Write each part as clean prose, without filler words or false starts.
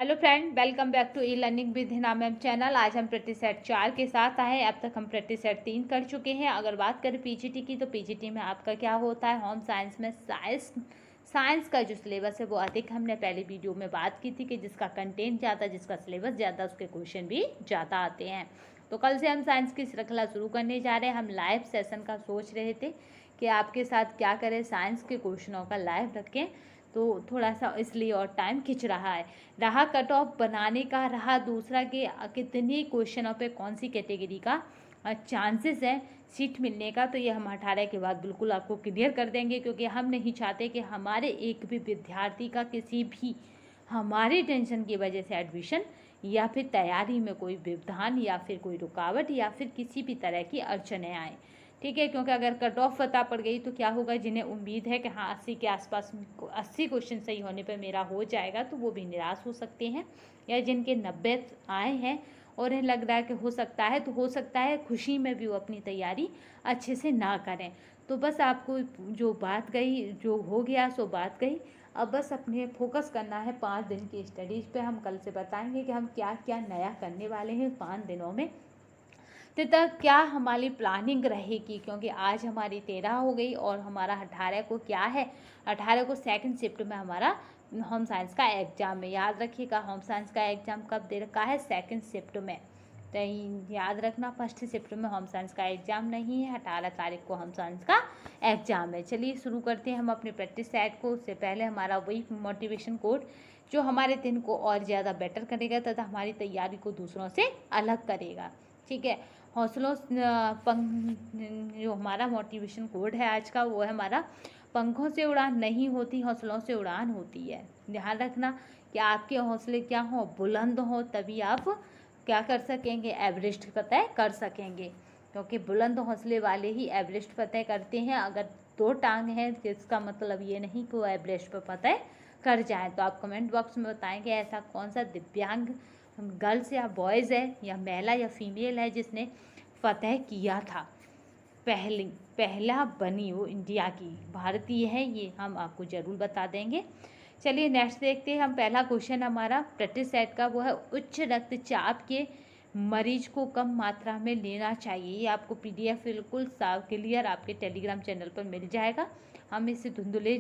Hello friend, welcome back to e learning with Hina ma'am channel. आज हम practice set 4 के साथ आए। अब तक हम प्रैक्टिस सेट 3 कर चुके हैं। अगर बात करें पीजीटी की, तो पीजीटी में आपका क्या होता है, होम साइंस में साइंस का जो सिलेबस है वो अधिक हमने पहले वीडियो में बात की थी कि जिसका कंटेंट ज़्यादा, जिसका सिलेबस ज़्यादा, उसके क्वेश्चन भी ज़्यादा आते हैं। तो कल से हम साइंस की श्रृंखला शुरू करने जा रहे हैं। हम लाइव सेशन का सोच रहे थे कि आपके साथ क्या करें, साइंस के क्वेश्चनों का लाइव रखें, तो थोड़ा सा इसलिए और टाइम खिंच रहा है। रहा कट ऑफ बनाने का, रहा दूसरा कि कितनी क्वेश्चनों पे कौन सी कैटेगरी का चांसेस है सीट मिलने का, तो ये हम 18 के बाद बिल्कुल आपको क्लियर कर देंगे, क्योंकि हम नहीं चाहते कि हमारे एक भी विद्यार्थी का किसी भी हमारी टेंशन की वजह से एडमिशन या फिर तैयारी में कोई व्यवधान या फिर कोई रुकावट या फिर किसी भी तरह की अड़चने आए। ठीक है, क्योंकि अगर कट ऑफ पता पड़ गई तो क्या होगा, जिन्हें उम्मीद है कि हाँ 80 के आसपास 80 क्वेश्चन सही होने पर मेरा हो जाएगा, तो वो भी निराश हो सकते हैं। या जिनके 90 आए हैं और इन्हें लग रहा है कि हो सकता है, तो हो सकता है खुशी में भी वो अपनी तैयारी अच्छे से ना करें। तो बस आपको जो बात गई, जो हो गया सो बात गई। अब बस अपने फोकस करना है 5 दिन की स्टडीज़ पे। हम कल से बताएंगे कि हम क्या क्या नया करने वाले हैं 5 दिनों में, तक क्या हमारी प्लानिंग रहेगी, क्योंकि आज हमारी 13 हो गई और हमारा 18 को क्या है, 18 को सेकंड शिफ्ट में हमारा होम साइंस का एग्ज़ाम है। याद रखिएगा, होम साइंस का एग्ज़ाम कब दे रखा है, सेकंड शिफ्ट में। तो याद रखना, फर्स्ट शिफ्ट में होम साइंस का एग्ज़ाम नहीं है। 18 तारीख को होम साइंस का एग्ज़ाम है। चलिए शुरू करते हैं हम अपने प्रैक्टिस सेट को। उससे पहले हमारा वही मोटिवेशन कोड जो हमारे दिन को और ज़्यादा बेटर करेगा तथा हमारी तैयारी को दूसरों से अलग करेगा। ठीक है, हौसलों जो हमारा मोटिवेशन कोड है आज का, वो है हमारा, पंखों से उड़ान नहीं होती, हौसलों से उड़ान होती है। ध्यान रखना कि आपके हौसले क्या हो, बुलंद हो, तभी आप क्या कर सकेंगे, एवरेस्ट फतह कर सकेंगे। क्योंकि बुलंद हौसले वाले ही एवरेस्ट फतह करते हैं। अगर 2 टांग हैं, इसका मतलब ये नहीं कि वो एवरेस्ट पर फतह कर जाए। तो आप कमेंट बॉक्स में बताएंगे ऐसा कौन सा दिव्यांग गर्ल्स या बॉयज़ है, या महिला या फीमेल है जिसने फतह किया था, पहला बनी वो इंडिया की, भारतीय है, ये हम आपको ज़रूर बता देंगे। चलिए नेक्स्ट देखते हैं हम। पहला क्वेश्चन हमारा प्रैक्टिस सेट का वो है, उच्च रक्तचाप के मरीज को कम मात्रा में लेना चाहिए। ये आपको PDF बिल्कुल साफ क्लियर आपके टेलीग्राम चैनल पर मिल जाएगा। हम इसे धुंधले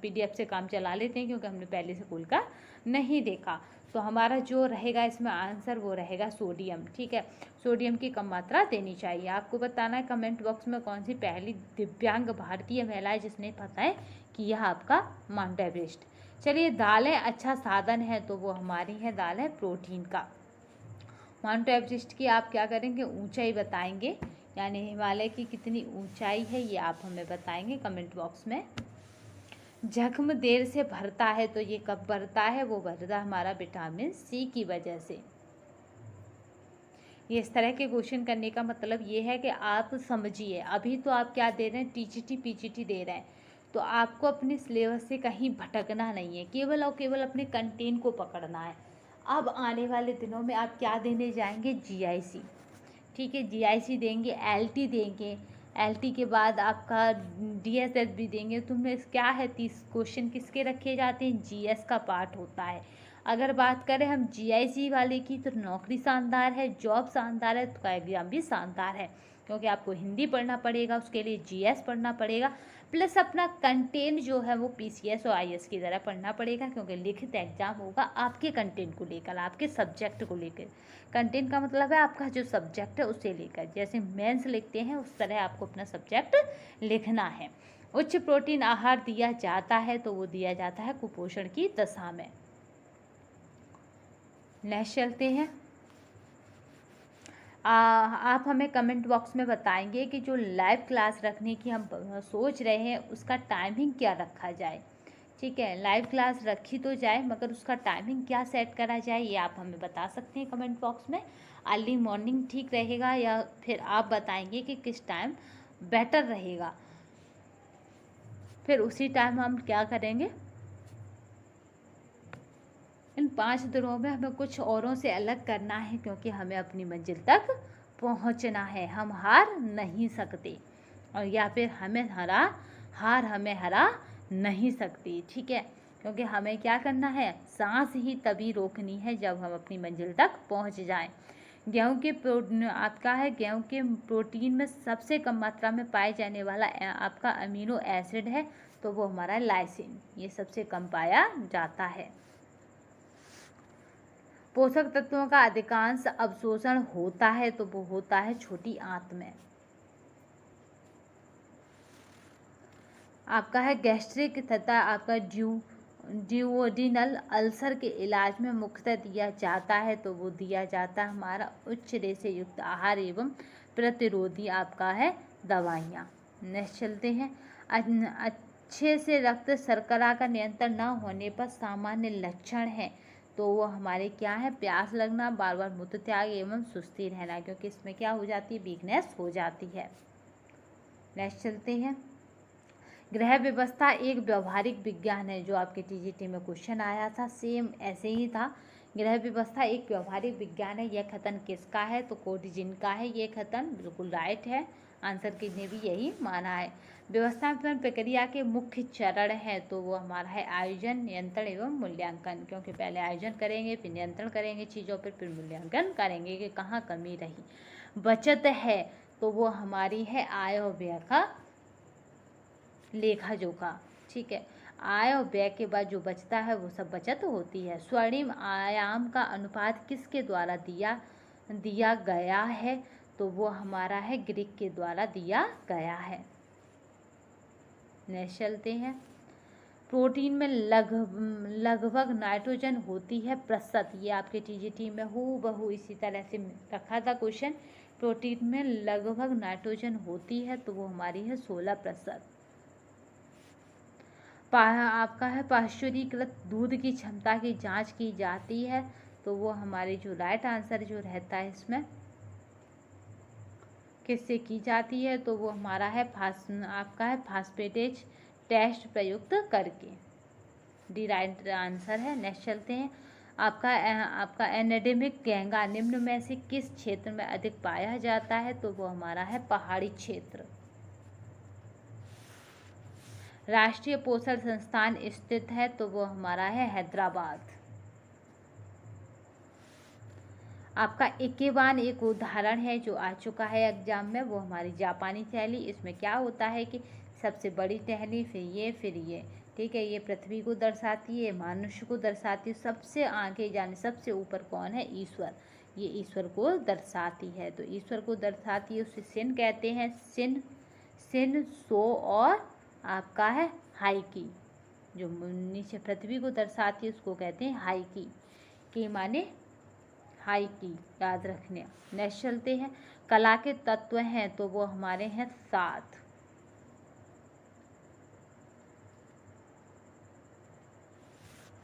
PDF से काम चला लेते हैं, क्योंकि हमने पहले से कुल का नहीं देखा। तो हमारा जो रहेगा इसमें आंसर वो रहेगा सोडियम। ठीक है, सोडियम की कम मात्रा देनी चाहिए। आपको बताना है कमेंट बॉक्स में कौन सी पहली दिव्यांग भारतीय महिला है जिसने फतह किया आपका माउंट एवरेस्ट। चलिए, दालें अच्छा साधन है, तो वो हमारी है दालें प्रोटीन का। माउंट एवरेस्ट की आप क्या करेंगे, ऊंचाई बताएंगे, यानी हिमालय की कितनी ऊंचाई है ये आप हमें बताएंगे कमेंट बॉक्स में। जख्म देर से भरता है, तो ये कब भरता है, वो भरता हमारा विटामिन C की वजह से। ये इस तरह के क्वेश्चन करने का मतलब ये है कि आप समझिए, अभी तो आप क्या दे रहे हैं, TGT PGT दे रहे हैं, तो आपको अपने सिलेबस से कहीं भटकना नहीं है, केवल और केवल अपने कंटेंट को पकड़ना है। अब आने वाले दिनों में आप क्या देने जाएंगे, GIC। ठीक है, GIC देंगे, LT देंगे, LT के बाद आपका DSS भी देंगे। तुम्हें क्या है, 30 क्वेश्चन किसके रखे जाते हैं, GS का पार्ट होता है। अगर बात करें हम GIC वाले की, तो नौकरी शानदार है, जॉब शानदार है, तो एग्ज़ाम भी शानदार है, क्योंकि आपको हिंदी पढ़ना पड़ेगा, उसके लिए GS पढ़ना पड़ेगा, प्लस अपना कंटेंट जो है वो PCS और IS की तरह पढ़ना पड़ेगा, क्योंकि लिखित एग्जाम होगा आपके कंटेंट को लेकर, आपके सब्जेक्ट को लेकर। कंटेंट का मतलब है आपका जो सब्जेक्ट है उसे लेकर, जैसे मेंस लिखते हैं उस तरह आपको अपना सब्जेक्ट लिखना है। उच्च प्रोटीन आहार दिया जाता है, तो वो दिया जाता है कुपोषण की दशा में। नेक्स्ट चलते हैं। आप हमें कमेंट बॉक्स में बताएंगे कि जो लाइव क्लास रखने की हम सोच रहे हैं उसका टाइमिंग क्या रखा जाए। ठीक है, लाइव क्लास रखी तो जाए, मगर उसका टाइमिंग क्या सेट करा जाए, ये आप हमें बता सकते हैं कमेंट बॉक्स में। अर्ली मॉर्निंग ठीक रहेगा, या फिर आप बताएंगे कि किस टाइम बेटर रहेगा, फिर उसी टाइम हम क्या करेंगे। इन 5 दिनों में हमें कुछ औरों से अलग करना है, क्योंकि हमें अपनी मंजिल तक पहुंचना है। हम हार नहीं सकते, और या फिर हार हमें हरा नहीं सकती। ठीक है, क्योंकि हमें क्या करना है, सांस ही तभी रोकनी है जब हम अपनी मंजिल तक पहुंच जाएं। गेहूं के आपका है गेहूं के प्रोटीन में सबसे कम मात्रा में पाए जाने वाला आपका अमीनो एसिड है, तो वो हमारा लाइसिन, ये सबसे कम पाया जाता है। पोषक तत्वों का अधिकांश अवशोषण होता है, तो वो होता है छोटी आंत में। आपका है गैस्ट्रिक तथा आपका ड्यूओडिनल अल्सर के इलाज में मुख्यतः दिया जाता है, तो वो दिया जाता है हमारा उच्च रेशे युक्त आहार एवं प्रतिरोधी आपका है दवाइयाँ। नेक्स्ट चलते हैं। अच्छे से रक्त शर्करा का नियंत्रण न होने पर सामान्य लक्षण है, तो वो हमारे क्या है, प्यास लगना, बार बार मूत्र त्याग एवं सुस्ती रहना, क्योंकि इसमें क्या हो जाती है, वीकनेस हो जाती है। नेक्स्ट चलते हैं। गृह व्यवस्था एक व्यवहारिक विज्ञान है, जो आपके टीजीटी में क्वेश्चन आया था, सेम ऐसे ही था। गृह व्यवस्था एक व्यवहारिक विज्ञान है, यह कथन किसका है, तो कोटिजिन का है ये कथन, बिल्कुल राइट है, आंसर की ने भी यही माना है। व्यवस्थापन प्रक्रिया के मुख्य चरण है, तो वो हमारा है आयोजन, नियंत्रण एवं मूल्यांकन, क्योंकि पहले आयोजन करेंगे, फिर नियंत्रण करेंगे चीज़ों पर, फिर मूल्यांकन करेंगे कि कहाँ कमी रही। बचत है, तो वो हमारी है आय और व्यय का लेखा जोखा, ठीक है। आय और व्यय के बाद जो बचता है वो सब बचत होती है। स्वर्णिम आयाम का अनुपात किसके द्वारा दिया गया है, तो वो हमारा है ग्रीक के द्वारा दिया गया है। नेक्स्ट चलते हैं। प्रोटीन में लगभग नाइट्रोजन होती है प्रतिशत, ये आपके टीजीटी में हूबहू इसी तरह से रखा था क्वेश्चन। प्रोटीन में लगभग नाइट्रोजन होती है, तो वो हमारी है 16%। आपका है पाश्चुरीकृत दूध की क्षमता की जांच की जाती है, तो वो हमारे जो राइट आंसर जो रहता है इसमें किससे की जाती है, तो वो हमारा है आपका है फास्फेटेज टेस्ट प्रयुक्त करके, डी राइट आंसर है। नेक्स्ट चलते हैं। आपका एनेडेमिक गेंगा निम्न में से किस क्षेत्र में अधिक पाया जाता है, तो वो हमारा है पहाड़ी क्षेत्र। राष्ट्रीय पोषण संस्थान स्थित है, तो वो हमारा है हैदराबाद। आपका इकेबान एक उदाहरण है जो आ चुका है एग्जाम में, वो हमारी जापानी टहनी। इसमें क्या होता है कि सबसे बड़ी टहनी, फिर ये, ठीक है, ये पृथ्वी को दर्शाती है, मनुष्य को दर्शाती है, सबसे आगे जाने सबसे ऊपर कौन है, ईश्वर, ये ईश्वर को दर्शाती है, तो ईश्वर को दर्शाती है, उसे सिन कहते हैं, सिन सो और आपका है हाइकी, जो नीचे पृथ्वी को दर्शाती है उसको कहते हैं हाइकी, की माने हाइकी, याद रखने। नेक्स्ट चलते हैं। कला के तत्व हैं, तो वो हमारे हैं 7।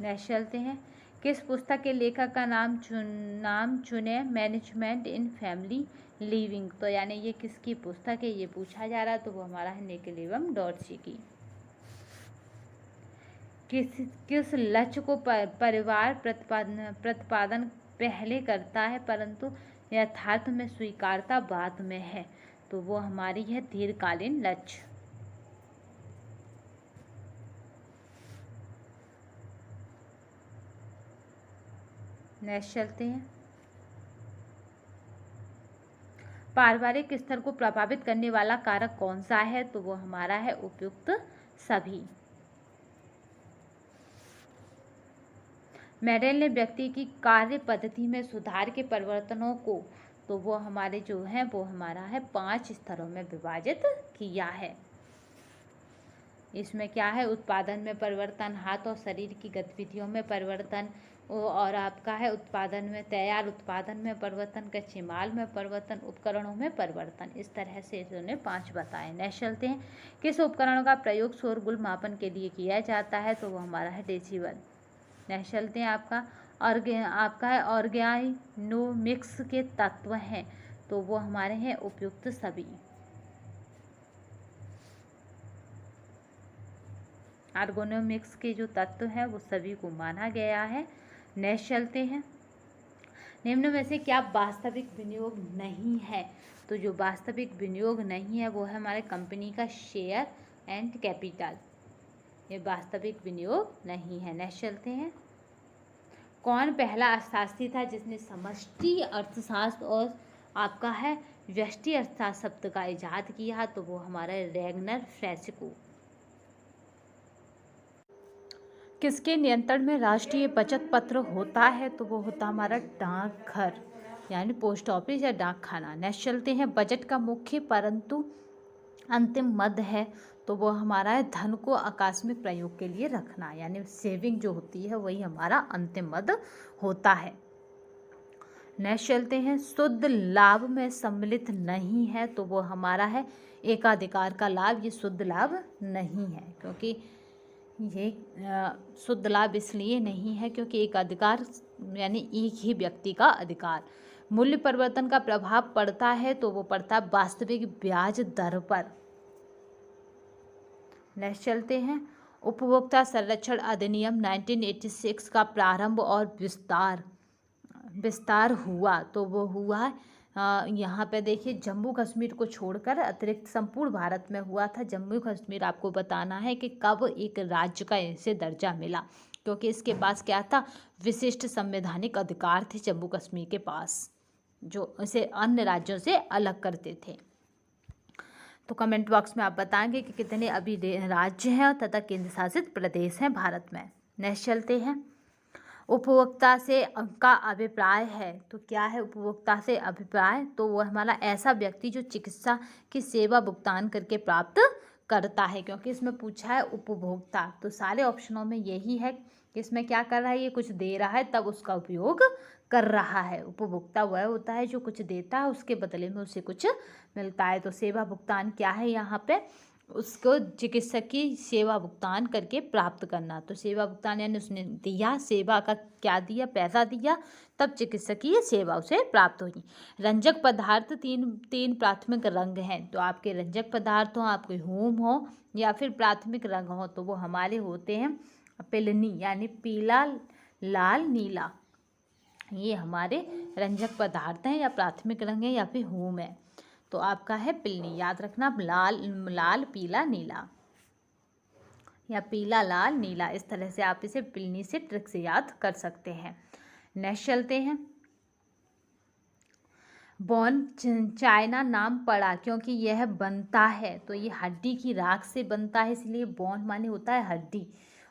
नेक्स्ट चलते हैं। किस पुस्तक के लेखक का नाम चुने, मैनेजमेंट इन फैमिली लिविंग, तो यानी ये किसकी पुस्तक है ये पूछा जा रहा है, तो वो हमारा है निकोलम डॉर्सी की। किस लक्ष्य को परिवार प्रतिपादन पहले करता है, परंतु यथार्थ में स्वीकारता बाद में है, तो वो हमारी है दीर्घकालीन लक्ष्य। नेक्स्ट चलते हैं। पारिवारिक स्तर को प्रभावित करने वाला कारक कौन सा है, तो वो हमारा है उपयुक्त सभी। मेडल ने व्यक्ति की कार्य पद्धति में सुधार के परिवर्तनों को, तो वो हमारे जो हैं वो हमारा है 5 स्तरों में विभाजित किया है। इसमें क्या है, उत्पादन में परिवर्तन, हाथ और शरीर की गतिविधियों में परिवर्तन, और आपका है उत्पादन में तैयार उत्पादन में परिवर्तन, कच्चे माल में परिवर्तन, उपकरणों में परिवर्तन, इस तरह से इन्होंने 5 बताए। नेक्स्ट चलते हैं। किस उपकरण का प्रयोग शोरगुल मापन के लिए किया जाता है, तो वो हमारा है डेसिबल। नेक्स्ट चलते हैं। आपका है ऑर्गेनोमिक्स के तत्व हैं, तो वो हमारे हैं उपयुक्त सभी। ऑर्गेनोमिक्स के जो तत्व हैं वो सभी को माना गया है। नेक्स्ट चलते हैं। निम्न में से क्या वास्तविक विनियोग नहीं है, तो जो वास्तविक विनियोग नहीं है वो है हमारे कंपनी का शेयर एंड कैपिटल। ये वास्तविक विनियोग नहीं है। नेक्स्ट चलते हैं। कौन पहला अर्थशास्त्री था जिसने समष्टि अर्थशास्त्र और आपका है व्यष्टि अर्थशास्त्र शब्द का इजाद किया? तो वो हमारा रैगनर फ्रेस्को। किसके नियंत्रण में राष्ट्रीय बचत पत्र होता है? तो वो होता हमारा डाकघर यानी पोस्ट ऑफिस या डाकखाना। नेक्स्ट चलते हैं। बजट का मुख्य परंतु अंतिम मद है? तो वो हमारा है धन को आकस्मिक प्रयोग के लिए रखना, यानी सेविंग जो होती है वही हमारा अंतिम मद होता है। नेक्स्ट चलते हैं। शुद्ध लाभ में सम्मिलित नहीं है? तो वो हमारा है एकाधिकार का लाभ। ये शुद्ध लाभ नहीं है, क्योंकि ये शुद्ध लाभ इसलिए नहीं है क्योंकि एक अधिकार यानी एक ही व्यक्ति का अधिकार। मूल्य परिवर्तन का प्रभाव पड़ता है? तो वो पड़ता है वास्तविक ब्याज दर पर। नेक्स्ट चलते हैं। उपभोक्ता संरक्षण अधिनियम 1986 का प्रारंभ और विस्तार हुआ? तो वो हुआ यहाँ पे देखिए जम्मू कश्मीर को छोड़कर अतिरिक्त संपूर्ण भारत में हुआ था। जम्मू कश्मीर आपको बताना है कि कब एक राज्य का इसे दर्जा मिला, क्योंकि इसके पास क्या था, विशिष्ट संवैधानिक अधिकार थे जम्मू कश्मीर के पास, जो इसे अन्य राज्यों से अलग करते थे। तो कमेंट बॉक्स में आप बताएंगे कि कितने अभी राज्य हैं तथा केंद्र शासित प्रदेश हैं भारत में। नेक्स्ट चलते हैं। उपभोक्ता से का अभिप्राय है? तो क्या है उपभोक्ता से अभिप्राय? तो वो हमारा ऐसा व्यक्ति जो चिकित्सा की सेवा भुगतान करके प्राप्त करता है, क्योंकि इसमें पूछा है उपभोक्ता, तो सारे ऑप्शनों में यही है कि इसमें क्या कर रहा है, ये कुछ दे रहा है तब उसका उपयोग कर रहा है। उपभोक्ता वह होता है जो कुछ देता है, उसके बदले में उसे कुछ मिलता है। तो सेवा भुगतान क्या है यहाँ पे, उसको चिकित्सक की सेवा भुगतान करके प्राप्त करना। तो सेवा भुगतान यानी उसने दिया, सेवा का क्या दिया, पैसा दिया, तब चिकित्सकीय सेवा उसे प्राप्त हुई। रंजक पदार्थ तीन प्राथमिक रंग हैं। तो आपके रंजक पदार्थ हो, आपके होम हो या फिर प्राथमिक रंग हो, तो वो हमारे होते हैं पिलनी यानी पीला, लाल, नीला। ये हमारे रंजक पदार्थ हैं या प्राथमिक रंग है या फिर होम है। तो आपका है पिलनी, याद रखना, लाल पीला नीला या पीला लाल नीला, इस तरह से आप इसे पिलनी से ट्रिक से याद कर सकते हैं। नेक्स्ट चलते हैं। बोन चाइना नाम पड़ा क्योंकि यह बनता है? तो ये हड्डी की राख से बनता है, इसलिए बोन माने होता है हड्डी,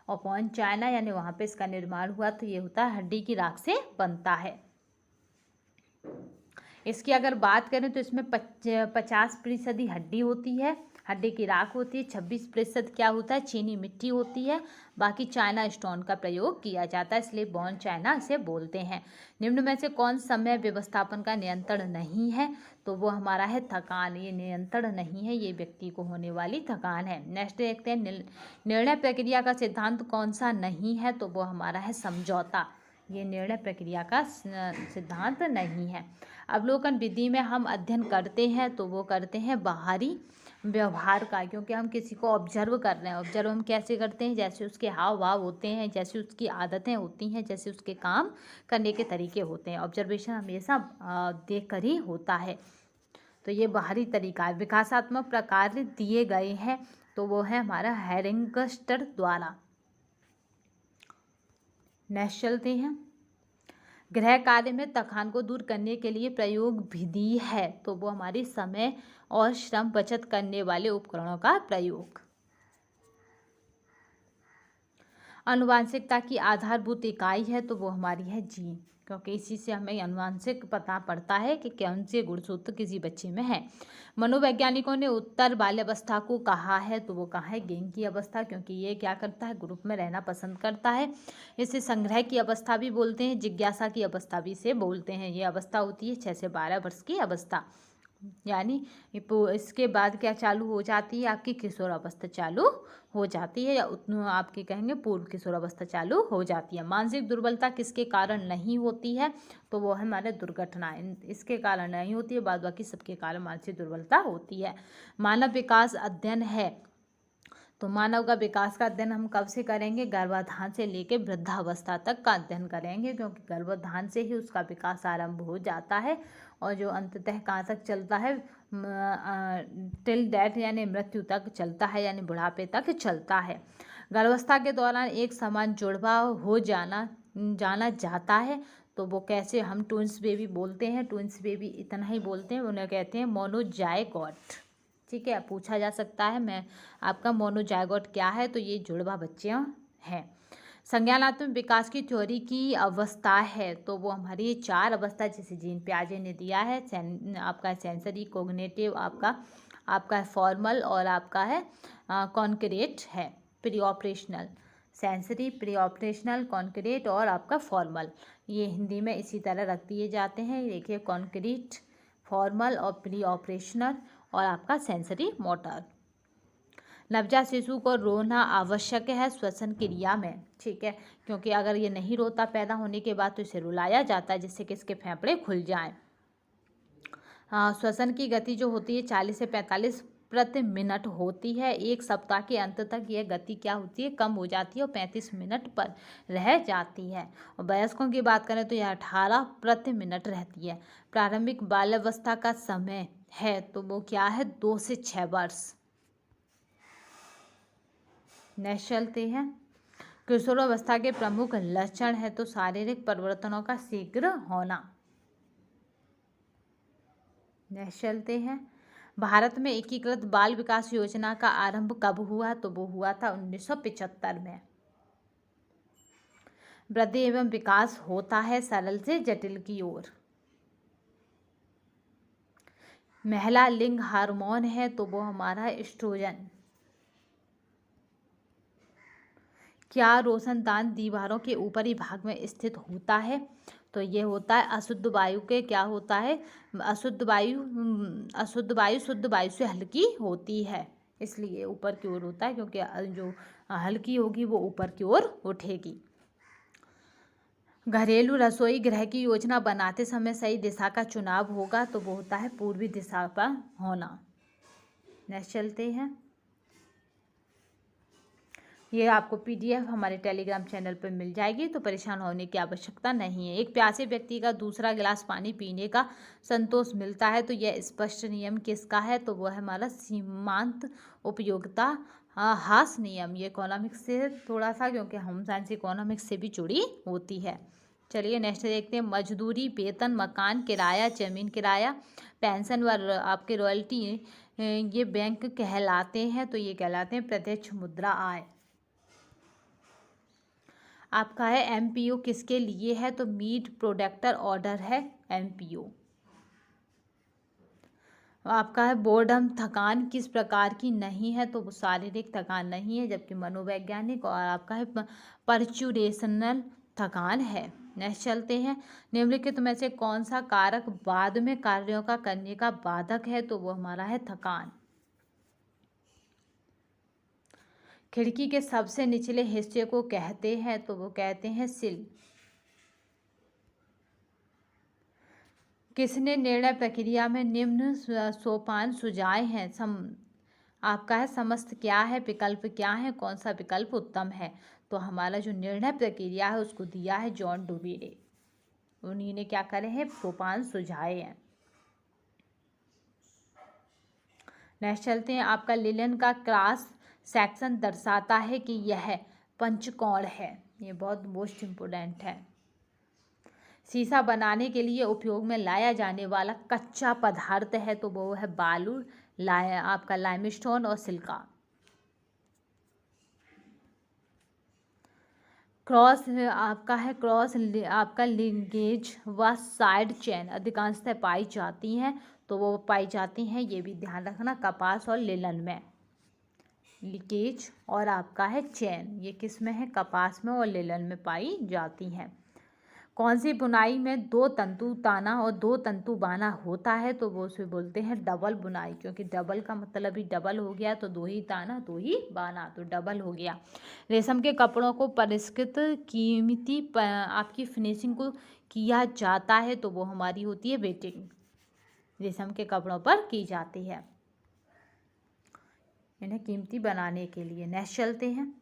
और बोन चाइना यानी वहाँ पे इसका निर्माण हुआ, तो ये होता है हड्डी की राख से बनता है। इसकी अगर बात करें तो इसमें 50% हड्डी होती है, हड्डी की राख होती है, 26% क्या होता है, चीनी मिट्टी होती है, बाकी चाइना स्टोन का प्रयोग किया जाता है, इसलिए बोन चाइना इसे बोलते हैं। निम्न में से कौन समय व्यवस्थापन का नियंत्रण नहीं है? तो वो हमारा है थकान। ये नियंत्रण नहीं है, ये व्यक्ति को होने वाली थकान है। नेक्स्ट देखते हैं। निर्णय प्रक्रिया का सिद्धांत कौन सा नहीं है? तो वो हमारा है समझौता। ये निर्णय प्रक्रिया का सिद्धांत नहीं है। अवलोकन विधि में हम अध्ययन करते हैं, तो वो करते हैं बाहरी व्यवहार का, क्योंकि हम किसी को ऑब्जर्व कर रहे हैं। ऑब्जर्व हम कैसे करते हैं, जैसे उसके हाव भाव होते हैं, जैसे उसकी आदतें होती हैं, जैसे उसके काम करने के तरीके होते हैं। ऑब्जर्वेशन हमेशा देख कर ही होता है। तो ये बाहरी तरीका है। विकासात्मक प्रकार दिए गए हैं, तो वो है हमारा हैरिंगस्टर द्वारा। नेक्स्ट चलते हैं। गृह कार्य में थकान को दूर करने के लिए प्रयोग विधि है, तो वो हमारी समय और श्रम बचत करने वाले उपकरणों का प्रयोग। आनुवांशिकता की आधारभूत इकाई है, तो वो हमारी है जीन, क्योंकि इसी से हमें आनुवांशिक पता पड़ता है कि कौन से गुणसूत्र किसी बच्चे में है। मनोवैज्ञानिकों ने उत्तर बाल्यावस्था को कहा है, तो वो कहा है गेंग की अवस्था, क्योंकि ये क्या करता है, ग्रुप में रहना पसंद करता है। इसे संग्रह की अवस्था भी बोलते हैं, जिज्ञासा की अवस्था भी इसे बोलते हैं। ये अवस्था होती है 6 से 12 वर्ष की अवस्था, यानी इसके बाद क्या चालू हो जाती है, आपकी किशोर अवस्था चालू हो जाती है, या आपके कहेंगे पूर्व किशोर अवस्था चालू हो जाती है। मानसिक दुर्बलता किसके कारण नहीं होती है? तो वो है हमारे दुर्घटनाएं, इसके कारण नहीं होती है, बाद बाकी सबके कारण मानसिक दुर्बलता होती है। मानव विकास अध्ययन है, तो मानव का विकास का अध्ययन हम कब से करेंगे, गर्भाधान से लेकर वृद्धावस्था तक का अध्ययन करेंगे, क्योंकि गर्भाधान से ही उसका विकास आरंभ हो जाता है, और जो अंततः कहाँ तक चलता है, टिल डेथ यानी मृत्यु तक चलता है, यानी बुढ़ापे तक चलता है। गर्भावस्था के दौरान एक समान जुड़वा हो जाना जाता है, तो वो कैसे हम ट्विंस बेबी बोलते हैं, ट्विंस बेबी इतना ही बोलते हैं, उन्हें कहते हैं मोनोजाइगोट। ठीक है, पूछा जा सकता है मैं आपका मोनोजाइगोट क्या है, तो ये जुड़वा बच्चियाँ हैं। संज्ञानात्मक विकास की थ्योरी की अवस्था है, तो वो हमारी ये 4 अवस्था जैसे जीन पियाजे ने दिया है, आपका सेंसरी, कोग्निटिव, आपका फॉर्मल और आपका है कॉन्क्रीट है। Pre operational, sensory, pre operational, concrete और आपका फॉर्मल, ये हिंदी में इसी तरह रख दिए जाते हैं। देखिए कॉन्क्रीट, फॉर्मल और प्री ऑपरेशनल और आपका सेंसरी मोटर। नवजात शिशु को रोना आवश्यक है श्वसन क्रिया में। ठीक है, क्योंकि अगर ये नहीं रोता पैदा होने के बाद तो इसे रुलाया जाता है जिससे कि इसके फेफड़े खुल जाएं। श्वसन की गति जो होती है 40 से 45 प्रति मिनट होती है। एक सप्ताह के अंत तक यह गति क्या होती है, कम हो जाती है और 35 मिनट पर रह जाती है। और वयस्कों की बात करें तो यह 18 प्रति मिनट रहती है। प्रारंभिक बाल्यावस्था का समय है तो वो क्या है, 2 से 6 वर्ष। नेक्स्ट चलते हैं, किशोरावस्था के प्रमुख लक्षण है तो शारीरिक परिवर्तनों का शीघ्र होना। नेक्स्ट चलते हैं, भारत में एकीकृत बाल विकास योजना का आरंभ कब हुआ, तो वो हुआ था 1975 में। वृद्धि एवं विकास होता है सरल से जटिल की ओर। महिला लिंग हार्मोन है तो वो हमारा एस्ट्रोजन। क्या रोशनदान दीवारों के ऊपरी भाग में स्थित होता है, तो ये होता है अशुद्ध वायु के, क्या होता है, अशुद्ध वायु शुद्ध वायु से हल्की होती है, इसलिए ऊपर की ओर होता है, क्योंकि जो हल्की होगी वो ऊपर की ओर उठेगी। घरेलू रसोई गृह की योजना बनाते समय सही दिशा का चुनाव होगा, तो वो होता है पूर्वी दिशा पर होना। नेक्स्ट चलते हैं, ये आपको PDF हमारे टेलीग्राम चैनल पर मिल जाएगी, तो परेशान होने की आवश्यकता नहीं है। एक प्यासे व्यक्ति का दूसरा गिलास पानी पीने का संतोष मिलता है, तो यह स्पष्ट नियम किसका है, तो वह हमारा सीमांत उपयोगिता हास नियम। ये इकोनॉमिक्स से थोड़ा सा, क्योंकि होम साइंस इकोनॉमिक्स से भी जुड़ी होती है। चलिए नेक्स्ट देखते हैं, मजदूरी, वेतन, मकान किराया, जमीन किराया, पेंशन व आपके रॉयल्टी, ये बैंक कहलाते हैं, तो ये कहलाते हैं प्रत्यक्ष मुद्रा आय। आपका है MPO किसके लिए है, तो मीट प्रोडक्टर ऑर्डर है MPO। आपका है बोर्डम, थकान किस प्रकार की नहीं है, तो वो शारीरिक थकान नहीं है, जबकि मनोवैज्ञानिक और आपका है परच्यूरेशनल थकान है। नेक्स्ट चलते हैं, निम्नलिखित में से कौन सा कारक बाद में कार्यों का करने का बाधक है, तो वो हमारा है थकान। खिड़की के सबसे निचले हिस्से को कहते हैं, तो वो कहते हैं सिल। किसने निर्णय प्रक्रिया में निम्न सोपान सुझाए हैं, आपका है समस्त क्या है, विकल्प क्या है, कौन सा विकल्प उत्तम है, तो हमारा जो निर्णय प्रक्रिया है उसको दिया है जॉन डुवीरे। उन्हीं ने क्या करे हैं, सोपान सुझाए हैं। नेक्स्ट चलते हैं, आपका लिलन का क्रॉस सेक्शन दर्शाता है कि यह पंचकोण है। ये बहुत मोस्ट इम्पोर्टेंट है। शीशा बनाने के लिए उपयोग में लाया जाने वाला कच्चा पदार्थ है, तो वो है बालू, आपका लाइमस्टोन और सिलिका। क्रॉस आपका है क्रॉस आपका लिंकेज व साइड चेन अधिकांशतः पाई जाती हैं, तो वो पाई जाती हैं, ये भी ध्यान रखना, कपास और लिनन में। लीकेज और आपका है चैन, ये किस में है, कपास में और लिनन में पाई जाती हैं। कौन सी बुनाई में 2 तंतु ताना और 2 तंतु बाना होता है, तो वो उसे बोलते हैं डबल बुनाई, क्योंकि डबल का मतलब ही डबल हो गया, तो 2 ही ताना 2 ही बाना, तो डबल हो गया। रेशम के कपड़ों को परिष्कृत कीमती आपकी फिनिशिंग को किया जाता है, तो वो हमारी होती है वेटिंग, रेशम के कपड़ों पर की जाती है इन्हें कीमती बनाने के लिए। नेक्स्ट चलते हैं,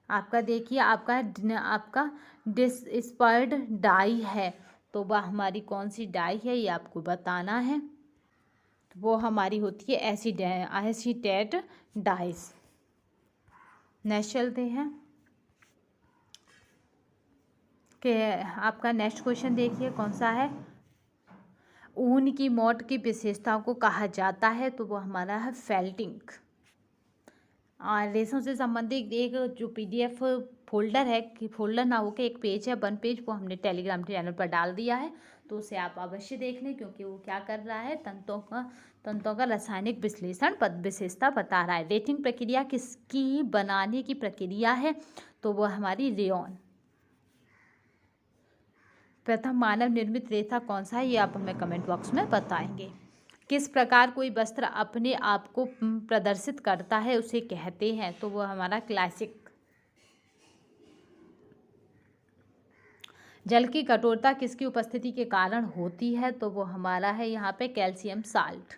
आपका देखिए आपका डिस्पर्ड डाई है, तो वह हमारी कौन सी डाई है, ये आपको बताना है, तो वो हमारी होती है एसीटेट डाइस। नेक्स्ट चलते हैं कि आपका नेक्स्ट क्वेश्चन देखिए कौन सा है। ऊन की मोट की विशेषताओं को कहा जाता है, तो वो हमारा है फेल्टिंग। और रेशों से संबंधित एक जो पीडीएफ फोल्डर है, कि फोल्डर ना होकर एक पेज है, 1 पेज, वो हमने टेलीग्राम चैनल पर डाल दिया है, तो उसे आप अवश्य देख लें, क्योंकि वो क्या कर रहा है, तंतों का रासायनिक विश्लेषण विशेषता बता रहा है। रेटिंग प्रक्रिया किसकी बनाने की प्रक्रिया है, तो वो हमारी रेयॉन। प्रथम मानव निर्मित रेशा कौन सा है, ये आप हमें कमेंट बॉक्स में बताएंगे। किस प्रकार कोई वस्त्र अपने आप को प्रदर्शित करता है उसे कहते हैं, तो वो हमारा क्लासिक। जल की कठोरता किसकी उपस्थिति के कारण होती है, तो वो हमारा है यहाँ पे कैल्शियम साल्ट।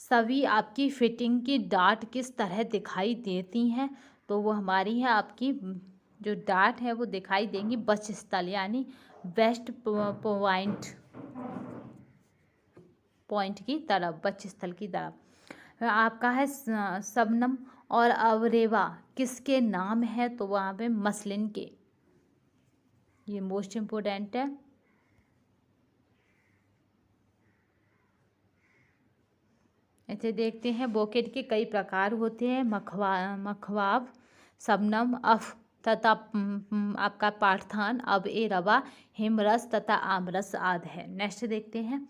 सभी आपकी फिटिंग की डाट किस तरह दिखाई देती हैं, तो वो हमारी है आपकी जो डाट है वो दिखाई देंगी बच स्थल यानी वेस्ट पॉइंट की तरफ, बच स्थल की तरफ। आपका है शबनम और अवरेवा किसके नाम है, तो वहाँ पे मसलिन के। ये मोस्ट इम्पोर्टेंट है। ऐसे देखते हैं बोकेट के कई प्रकार होते हैं, मखवाब, शबनम, अफ तथा आपका पार्थान, अब ए रवा, हिमरस तथा आमरस आदि है। नेक्स्ट देखते हैं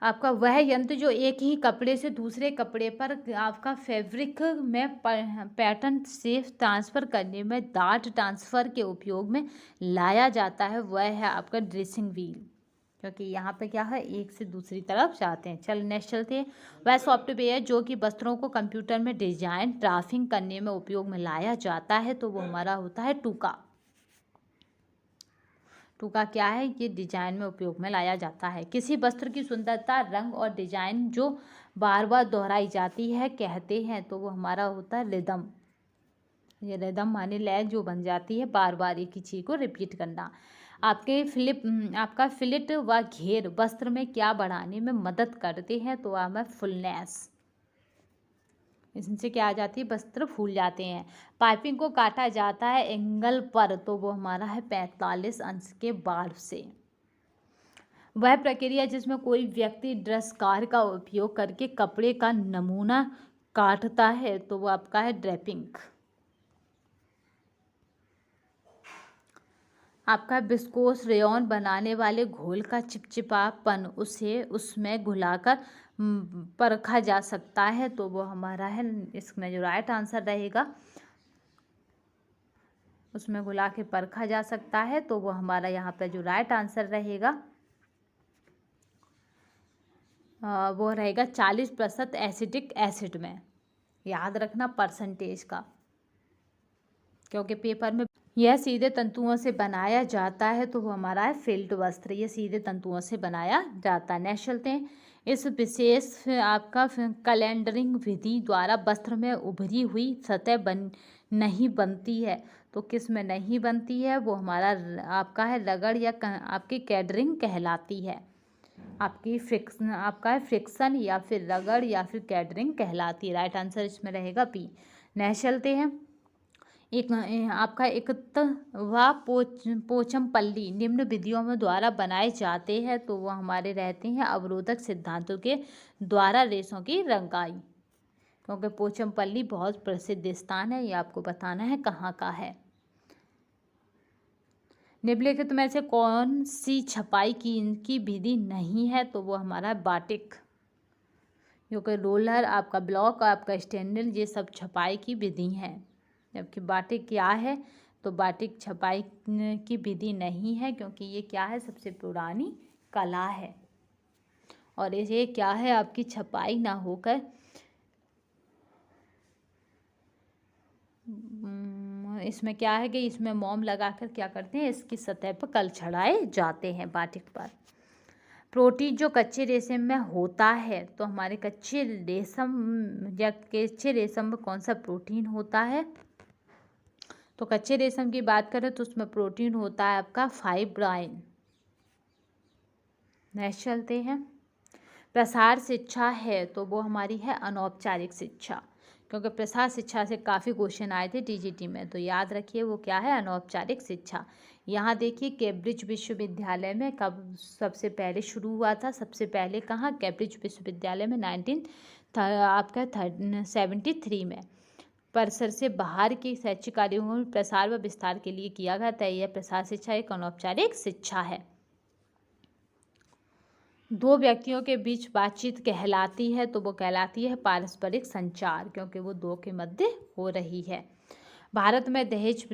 आपका वह यंत्र जो एक ही कपड़े से दूसरे कपड़े पर आपका फैब्रिक में पैटर्न से ट्रांसफ़र करने में डाट ट्रांसफ़र के उपयोग में लाया जाता है, वह है आपका ड्रेसिंग व्हील, क्योंकि यहाँ पे क्या है एक से दूसरी तरफ जाते हैं। चल नेक्स्ट चलते हैं। वह सॉफ्टवेयर जो कि वस्त्रों को कंप्यूटर में डिजाइन ड्राफ्टिंग करने में उपयोग में लाया जाता है, तो वो हमारा होता है टूका। टूका क्या है, ये डिजाइन में उपयोग में लाया जाता है। किसी वस्त्र की सुंदरता, रंग और डिजाइन जो बार बार दोहराई जाती है कहते हैं, तो वो हमारा होता है रिदम। ये रिदम माने लय जो बन जाती है, बार बार एक ही चीज़ को रिपीट करना। आपका फिलिट व घेर वस्त्र में क्या बढ़ाने में मदद करते हैं, तो हमें फुलनेस, इनसे क्या आ जाती है, वस्त्र फूल जाते हैं। पाइपिंग को काटा जाता है एंगल पर, तो वो हमारा है 45 अंश के बार से। वह प्रक्रिया जिसमें कोई व्यक्ति ड्रेस कार का उपयोग करके कपड़े का नमूना काटता है, तो वो आपका है ड्रेपिंग। आपका विस्कोस रेयॉन बनाने वाले घोल का चिपचिपापन उसे उसमें घुलाकर परखा जा सकता है, तो वो हमारा है, इसमें जो राइट आंसर रहेगा, उसमें घुला के परखा जा सकता है, तो वो हमारा यहाँ पे जो राइट आंसर रहेगा वो रहेगा 40% एसिटिक एसिड में। याद रखना परसेंटेज का, क्योंकि पेपर में यह सीधे तंतुओं से बनाया जाता है, तो वो हमारा है फिल्ट वस्त्र, ये सीधे तंतुओं से बनाया जाता है। नेक्स्ट चलते हैं। इस विशेष आपका कैलेंडरिंग विधि द्वारा वस्त्र में उभरी हुई सतह नहीं बनती है, तो किस में नहीं बनती है, वो हमारा आपका है रगड़ या आपकी कैडरिंग कहलाती है। आपका है फ्रिक्शन या फिर रगड़ या फिर कैडरिंग कहलाती है। राइट आंसर इसमें रहेगा पी। नेक्स्ट चलते हैं। एक आपका एकत्व व पोचमपल्ली निम्न विधियों में द्वारा बनाए जाते हैं, तो वो हमारे रहते हैं अवरोधक सिद्धांतों के द्वारा रेशों की रंगाई, क्योंकि पोचमपल्ली बहुत प्रसिद्ध स्थान है, ये आपको बताना है कहाँ का है। निम्नलिखित में से कौन सी छपाई की इनकी विधि नहीं है, तो वो हमारा बाटिक, क्योंकि रोलर, आपका ब्लॉक, आपका स्टैंडल, ये सब छपाई की विधि हैं। जबकि बाटिक क्या है, तो बाटिक छपाई की विधि नहीं है, क्योंकि ये क्या है, सबसे पुरानी कला है, और ये क्या है, आपकी छपाई ना होकर इसमें क्या है कि इसमें मोम लगाकर क्या करते हैं, इसकी सतह पर कल चढ़ाए जाते हैं बाटिक पर। प्रोटीन जो कच्चे रेशम में होता है, तो हमारे कच्चे रेशम में कौन सा प्रोटीन होता है, तो कच्चे रेशम की बात करें तो उसमें प्रोटीन होता है आपका फाइब्राइन। नेक्स्ट चलते हैं। प्रसार शिक्षा है तो वो हमारी है अनौपचारिक शिक्षा, क्योंकि प्रसार शिक्षा से काफ़ी क्वेश्चन आए थे टीजीटी में, तो याद रखिए वो क्या है, अनौपचारिक शिक्षा। यहाँ देखिए कैम्ब्रिज विश्वविद्यालय में कब सबसे पहले शुरू हुआ था, सबसे पहले कहाँ, कैम्ब्रिज विश्वविद्यालय में 1973 में। परिसर से बाहर के शैक्षिक कार्यों में प्रसार व विस्तार के लिए किया गया था। यह प्रसार शिक्षा एक अनौपचारिक शिक्षा है। दो व्यक्तियों के बीच बातचीत कहलाती है तो वो कहलाती है पारस्परिक संचार, क्योंकि वो दो के मध्य हो रही है। भारत में दहेज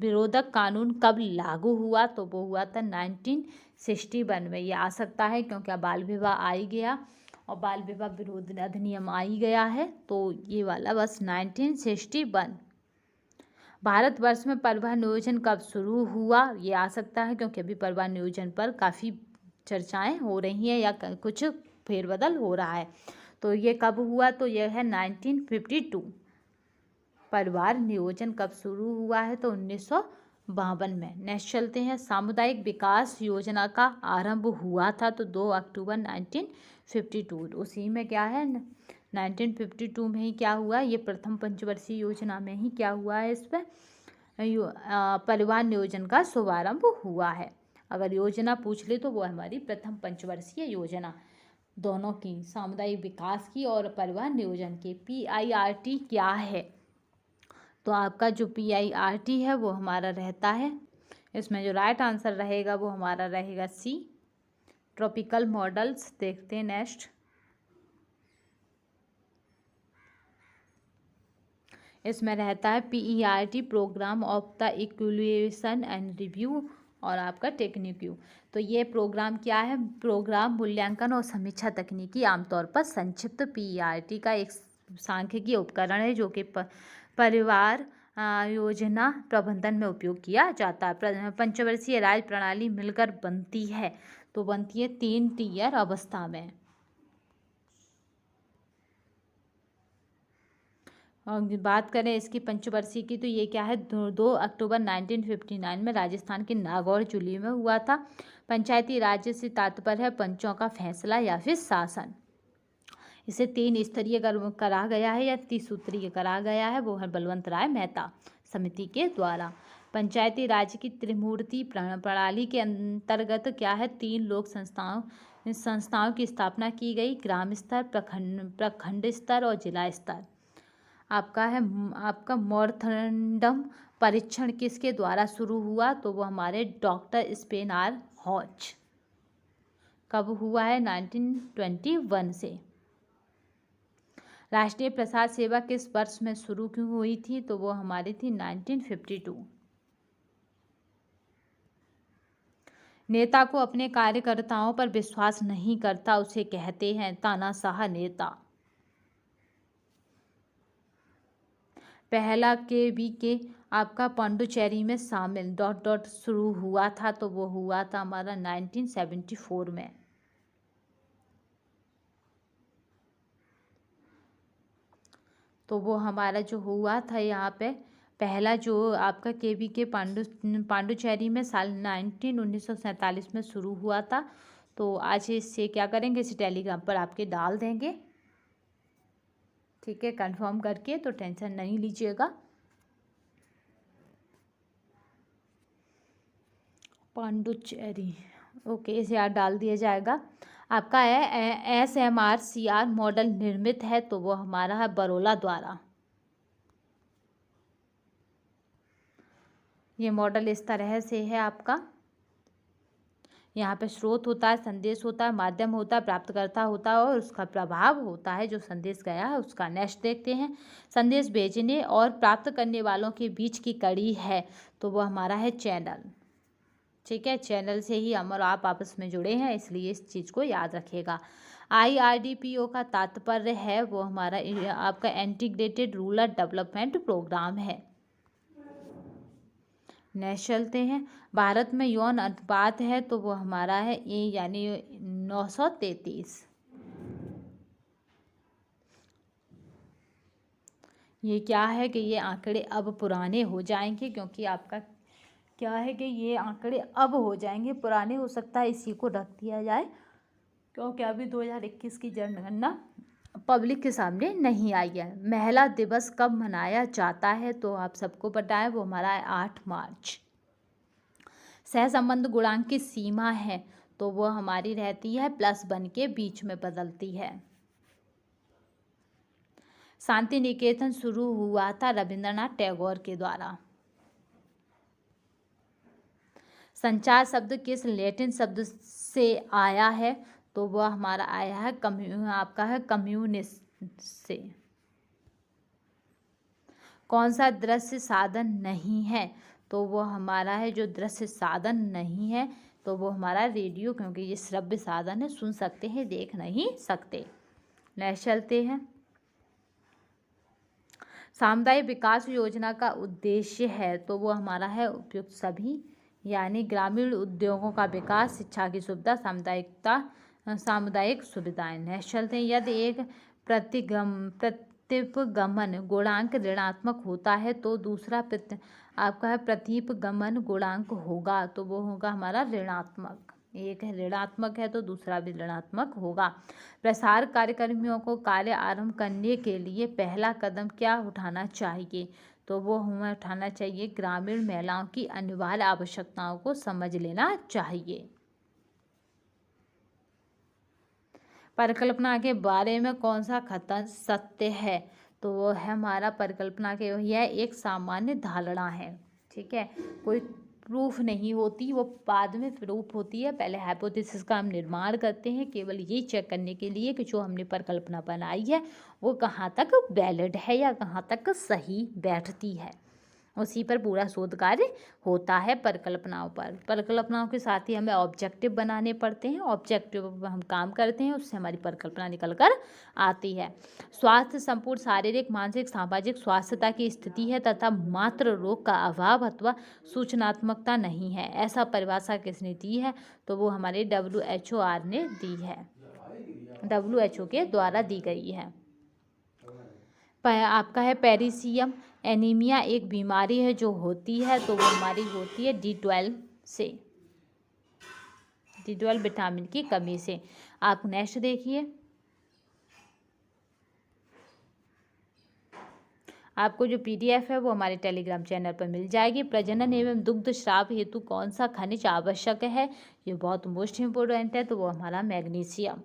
विरोधक कानून कब लागू हुआ, तो वो हुआ था 1961 में। ये आ सकता है क्योंकि बाल विवाह आ ही गया और बाल विवाह विरोध अधिनियम आ ही गया है, तो ये वाला बस 1961। भारतवर्ष में परिवहन नियोजन कब शुरू हुआ, ये आ सकता है क्योंकि अभी परिवहन नियोजन पर काफ़ी चर्चाएं हो रही हैं या कुछ फेरबदल हो रहा है। तो ये कब हुआ, तो यह है 1952। परिवार नियोजन कब शुरू हुआ है, तो 1952 में। नेक्स्ट चलते हैं, सामुदायिक विकास योजना का आरंभ हुआ था तो 2 अक्टूबर 1952। उसी में क्या है, 1952 में ही क्या हुआ, ये प्रथम पंचवर्षीय योजना में ही क्या हुआ है, इस पर परिवार नियोजन का शुभारंभ हुआ है। अगर योजना पूछ ले तो वो हमारी प्रथम पंचवर्षीय योजना दोनों की, सामुदायिक विकास की और परिवार नियोजन की। PIRT क्या है, तो आपका जो PIRT है वो हमारा रहता है, इसमें जो राइट आंसर रहेगा वो हमारा रहेगा C, ट्रॉपिकल मॉडल्स। देखते हैं नेक्स्ट, इसमें रहता है PERT, program of the evaluation and review, और आपका टेक्निक्यू। तो ये प्रोग्राम क्या है, प्रोग्राम मूल्यांकन और समीक्षा तकनीकी, आमतौर पर संक्षिप्त PERT का एक सांख्यिकीय उपकरण है जो कि परिवार योजना प्रबंधन में उपयोग किया जाता है। पंचवर्षीय राज्य प्रणाली मिलकर बनती है, तो बनती है 3 टियर अवस्था में। और बात करें इसकी पंचवर्षीय की, तो ये क्या है, 2 अक्टूबर 1959 में राजस्थान के नागौर जिले में हुआ था। पंचायती राज्य से तात्पर्य है पंचों का फैसला या फिर शासन। इसे 3 स्तरीय करा गया है या 30 सूत्रीय करा गया है, वो है बलवंत राय मेहता समिति के द्वारा। पंचायती राज की त्रिमूर्ति प्रणाली के अंतर्गत क्या है, 3 लोक संस्थाओं की स्थापना की गई, ग्राम स्तर, प्रखंड स्तर और जिला स्तर। आपका मॉर्थंडम परीक्षण किसके द्वारा शुरू हुआ, तो वो हमारे डॉक्टर स्पेनार हॉच। कब हुआ है, 1921 से। राष्ट्रीय प्रसार सेवा किस वर्ष में शुरू क्यों हुई थी, तो वो हमारी थी 1952। नेता को अपने कार्यकर्ताओं पर विश्वास नहीं करता उसे कहते हैं तानाशाह नेता। पहला के आपका पांडुचेरी में शामिल ... शुरू हुआ था, तो वो हुआ था हमारा 1974 में। तो वो हमारा जो हुआ था यहाँ पे पहला जो आपका के पांडुचेरी में साल 1947 में शुरू हुआ था। तो आज इससे क्या करेंगे, इसे टेलीग्राम पर आपके डाल देंगे, ठीक है, कंफर्म करके, तो टेंशन नहीं लीजिएगा। पांडुचेरी, ओके, इसे यार डाल दिया जाएगा। आपका है SMRCR मॉडल निर्मित है, तो वो हमारा है बरोला द्वारा। ये मॉडल इस तरह से है आपका, यहाँ पे स्रोत होता है, संदेश होता है, माध्यम होता है, प्राप्तकर्ता होता है और उसका प्रभाव होता है जो संदेश गया है उसका। नेक्स्ट देखते हैं, संदेश भेजने और प्राप्त करने वालों के बीच की कड़ी है, तो वो हमारा है चैनल, ठीक है। चैनल से ही हम और आप आपस में जुड़े हैं, इसलिए इस चीज़ को याद रखिएगा। IRDPO का तात्पर्य है वो हमारा आपका इंटीग्रेटेड रूरल डेवलपमेंट प्रोग्राम है। नेक्स्ट चलते हैं, भारत में यौन अनुपात है, तो वो हमारा है ए यानी 933। ये क्या है कि ये आंकड़े अब पुराने हो जाएंगे क्योंकि आपका क्या है कि ये आंकड़े अब हो जाएंगे, पुराने हो सकता है इसी को रख दिया जाए, क्योंकि अभी 2021 की जनगणना पब्लिक के सामने नहीं आई है। महिला दिवस कब मनाया जाता है, तो आप सबको पता है वो हमारा है 8 मार्च। सहसंबंध गुणांक की सीमा है तो वो हमारी रहती है +1 के बीच में बदलती है। शांति निकेतन शुरू हुआ था रविंद्रनाथ टैगोर के द्वारा। संचार शब्द किस लैटिन शब्द से आया है, तो वह हमारा आया है आपका है कम्युनिस्ट से। कौन सा दृश्य साधन नहीं है, तो वो हमारा है जो दृश्य साधन नहीं है तो वो हमारा रेडियो, क्योंकि ये श्रव्य साधन है, सुन सकते हैं देख नहीं सकते। नेक्स्ट चलते हैं। सामुदायिक विकास योजना का उद्देश्य है तो वो हमारा है उपयुक्त सभी, यानी ग्रामीण उद्योगों का विकास, शिक्षा की सुविधा, सामुदायिक सुविधाएं। नेक्स्ट चलते हैं। यदि एक प्रतिपगमन गुणांक ऋणात्मक होता है तो दूसरा आपका है प्रतिपगमन गुणांक होगा, तो वो होगा हमारा ऋणात्मक। एक है ऋणात्मक है तो दूसरा भी ऋणात्मक होगा। प्रसार कार्यक्रमियों को कार्य आरंभ करने के लिए पहला कदम क्या उठाना चाहिए, तो वो हमें उठाना चाहिए ग्रामीण महिलाओं की अनिवार्य आवश्यकताओं को समझ लेना चाहिए। परिकल्पना के बारे में कौन सा कथन सत्य है, तो वो है हमारा परिकल्पना के यह एक सामान्य धारणा है। ठीक है, कोई प्रूफ नहीं होती, वो बाद में प्रूफ होती है। पहले हाइपोथेसिस का हम निर्माण करते हैं केवल ये चेक करने के लिए कि जो हमने परिकल्पना बनाई है वो कहाँ तक वैलिड है या कहाँ तक सही बैठती है। उसी पर पूरा शोध कार्य होता है परिकल्पनाओं पर। परिकल्पनाओं के साथ ही हमें ऑब्जेक्टिव बनाने पड़ते हैं, ऑब्जेक्टिव पर हम काम करते हैं, उससे हमारी परिकल्पना निकल कर आती है। स्वास्थ्य संपूर्ण शारीरिक मानसिक सामाजिक स्वास्थ्यता की स्थिति है तथा मात्र रोग का अभाव अथवा सूचनात्मकता नहीं है। ऐसा परिभाषा किसने दी है, तो वो हमारे WHO ने दी है, WHO के द्वारा दी गई है। आपका है पेरिसियम एनीमिया एक बीमारी है जो होती है, तो वो हमारी होती है D12 से, D12 विटामिन की कमी से। आप नेक्स्ट देखिए। आपको जो PDF है वो हमारे टेलीग्राम चैनल पर मिल जाएगी। प्रजनन एवं दुग्ध स्राव हेतु कौन सा खनिज आवश्यक है, ये बहुत मोस्ट इम्पोर्टेंट है, तो वो हमारा मैग्नीशियम।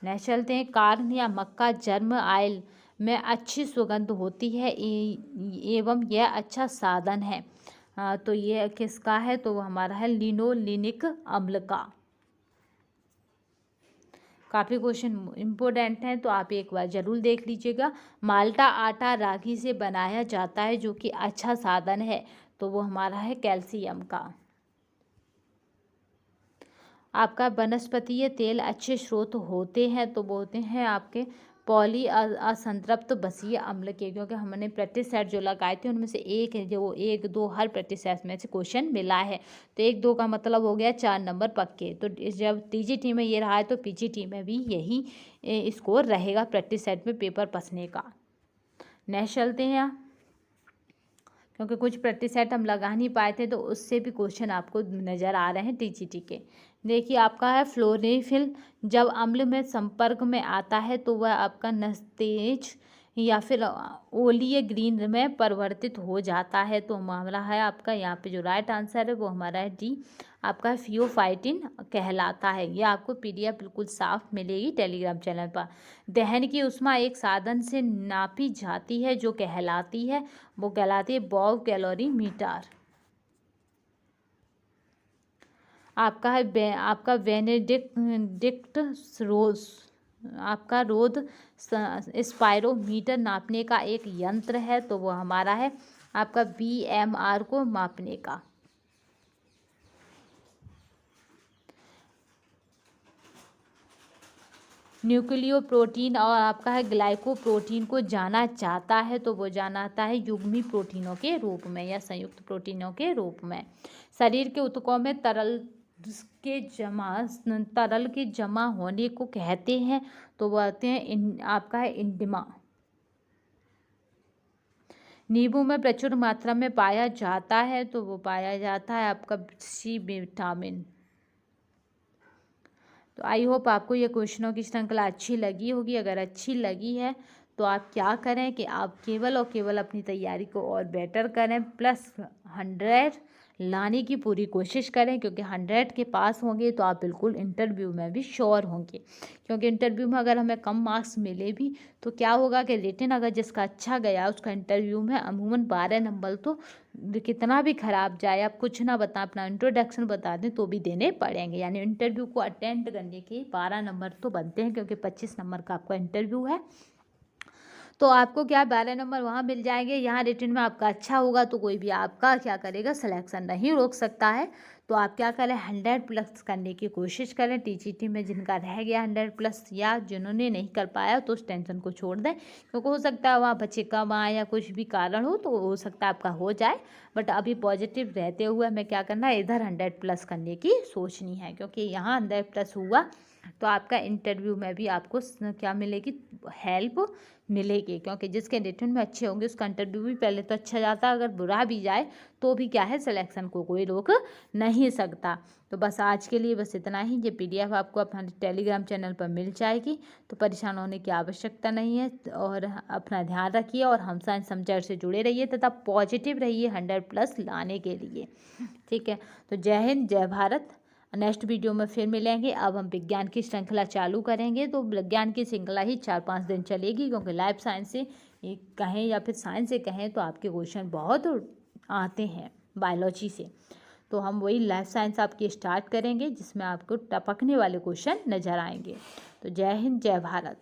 नेक्स्ट चलते हैं। कार्न या मक्का जर्म ऑयल में अच्छी सुगंध होती है एवं यह अच्छा साधन है, तो ये किसका है, तो वो हमारा है लिनोलिनिक अम्ल का। काफ़ी क्वेश्चन इम्पोर्टेंट हैं तो आप एक बार ज़रूर देख लीजिएगा। माल्टा आटा रागी से बनाया जाता है जो कि अच्छा साधन है, तो वो हमारा है कैल्शियम का। आपका वनस्पतीय तेल अच्छे स्रोत होते हैं, तो वो होते हैं आपके पॉली असंतृप्त बसीय अम्ल के, क्योंकि हमने प्रैक्टिस सेट जो लगाए थे उनमें से एक है जो 1 2 हर प्रैक्टिस सेट में से क्वेश्चन मिला है, तो 1 2 का मतलब हो गया 4 नंबर पक्के। तो जब TGT में ये रहा है तो PGT में भी यही स्कोर रहेगा प्रैक्टिस सेट में पेपर पसने का। नेक्स्ट चलते हैं, क्योंकि कुछ प्रैक्टिस सेट हम लगा नहीं पाए थे तो उससे भी क्वेश्चन आपको नज़र आ रहे हैं TGT के। देखिए आपका है फ्लोरोफिल जब अम्ल में संपर्क में आता है तो वह आपका नस्तेज या फिर ओलीय ग्रीन में परिवर्तित हो जाता है, तो हमारा है आपका यहाँ पे जो राइट आंसर है वो हमारा है D, आपका फियोफाइटिन कहलाता है। ये आपको PDF बिल्कुल साफ मिलेगी टेलीग्राम चैनल पर। दहन की उष्मा एक साधन से नापी जाती है जो कहलाती है, वो कहलाती है बॉब कैलोरी मीटर। आपका है आपका बेनेडिक्ट रोज आपका रोध स्पायरोमीटर नापने का एक यंत्र है, तो वो हमारा है आपका BMR को मापने का। न्यूक्लियोप्रोटीन और आपका है ग्लाइकोप्रोटीन को जाना जाता है, तो वो जाना जाता है युग्मी प्रोटीनों के रूप में या संयुक्त प्रोटीनों के रूप में। शरीर के ऊतकों में तरल के जमा होने को कहते हैं, तो वो आते हैं आपका है इंडिमा। नींबू में प्रचुर मात्रा में पाया जाता है, तो वो पाया जाता है आपका सी विटामिन। तो आई होप आपको ये क्वेश्चनों की श्रृंखला अच्छी लगी होगी। अगर अच्छी लगी है तो आप क्या करें कि आप केवल और केवल अपनी तैयारी को और बेटर करें, प्लस 100 लाने की पूरी कोशिश करें, क्योंकि 100 के पास होंगे तो आप बिल्कुल इंटरव्यू में भी श्योर होंगे। क्योंकि इंटरव्यू में अगर हमें कम मार्क्स मिले भी तो क्या होगा कि रिटन अगर जिसका अच्छा गया उसका इंटरव्यू में अमूमन 12 नंबर तो कितना भी खराब जाए, आप कुछ ना बता, अपना इंट्रोडक्शन बता दें तो भी देने पड़ेंगे। यानी इंटरव्यू को अटेंड करने के 12 नंबर तो बनते हैं, क्योंकि 25 नंबर का आपका इंटरव्यू है। तो आपको क्या 12 नंबर वहाँ मिल जाएंगे। यहाँ रिटन में आपका अच्छा होगा तो कोई भी आपका क्या करेगा, सिलेक्शन नहीं रोक सकता है। तो आप क्या करें, 100+ करने की कोशिश करें। टीजीटी में जिनका रह गया 100+, या जिन्होंने नहीं कर पाया तो उस टेंशन को छोड़ दें, क्योंकि हो सकता है वहाँ बच्चे कम आए या कुछ भी कारण हो, तो हो सकता है आपका हो जाए। बट अभी पॉजिटिव रहते हुए हमें क्या करना है, इधर 100+ करने की सोचनी है, क्योंकि यहाँ 100+ हुआ तो आपका इंटरव्यू में भी आपको क्या मिलेगी, हेल्प मिलेगी। क्योंकि जिसके रिटन में अच्छे होंगे उसका इंटरव्यू भी पहले तो अच्छा जाता है, अगर बुरा भी जाए तो भी क्या है, सिलेक्शन को कोई रोक नहीं सकता। तो बस आज के लिए बस इतना ही। ये PDF आपको अपना टेलीग्राम चैनल पर मिल जाएगी, तो परेशान होने की आवश्यकता नहीं है। और अपना ध्यान रखिए और हम साइंस समझार से जुड़े रहिए तथा पॉजिटिव रहिए 100+ लाने के लिए। ठीक है, तो जय हिंद, जय भारत। नेक्स्ट वीडियो में फिर मिलेंगे। अब हम विज्ञान की श्रृंखला चालू करेंगे, तो विज्ञान की श्रृंखला ही 4-5 दिन चलेगी, क्योंकि लाइफ साइंस से कहें या फिर साइंस से कहें तो आपके क्वेश्चन बहुत आते हैं बायोलॉजी से। तो हम वही लाइफ साइंस आपकी स्टार्ट करेंगे, जिसमें आपको टपकने वाले क्वेश्चन नज़र आएंगे। तो जय हिंद, जय भारत।